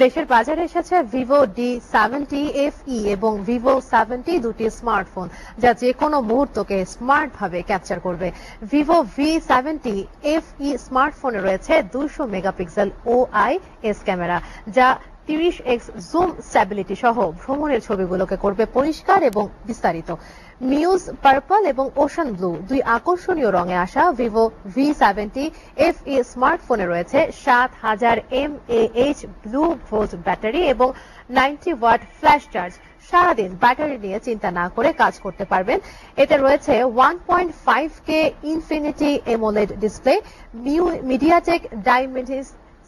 দেশের বাজারে এসেছে ভিভো ডি70 FE এবং ভিভো 70 দুটি স্মার্টফোন, যা যে কোনো মুহূর্তকে স্মার্ট ভাবে ক্যাপচার করবে। ভিভো V70 FE স্মার্টফোনে রয়েছে 200 মেগাপিক্সেল OIS ক্যামেরা, যা 30x জুম স্ট্যাবিলিটি সহ ভ্রমণের ছবিগুলোকে করবে পরিষ্কার এবং বিস্তারিত। মিউজ পার্পল এবং ওশান ব্লু দুই আকর্ষণীয় রঙে আসা ভিভো V70 FE স্মার্টফোনে রয়েছে 7000 mAh ব্লু ভোল্ট ব্যাটারি এবং 90 ওয়াট ফ্ল্যাশ চার্জ। সারাদিন ব্যাটারি নিয়ে চিন্তা না করে কাজ করতে পারবেন। এতে রয়েছে 1.5K infinity AMOLED display, MediaTek dimension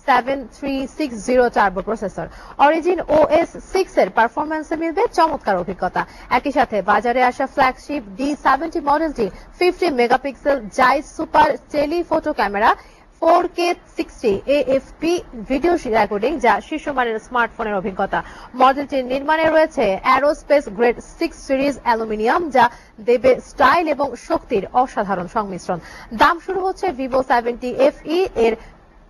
7360 turbo processor. Origin OS 6 এর পারফরম্যান্সে মিলবে চমৎকার অভিজ্ঞতা। একই সাথে বাজারে আসা ফ্ল্যাগশিপ D70 মডেলটি 50 megapixel Zeiss super telephoto camera, 4K 60 AFP video recording, যা শীর্ষমানের স্মার্টফোনের অভিজ্ঞতা। মডেলটির নির্মাণে রয়েছে অ্যারোস্পেস গ্রেড 6 সিরিজ অ্যালুমিনিয়াম, যা দেবে স্টাইল এবং শক্তির অসাধারণ সংমিশ্রণ। দাম শুরু হচ্ছে ভিভো 70 FE এর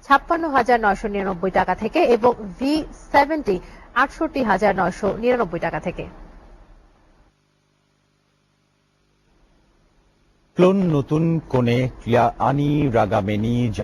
56,999 টাকা থেকে এবং V70 68,999 টাকা থেকে। ক্লোন নতুন কোণে ক্লিয়া আনি রাগামেনি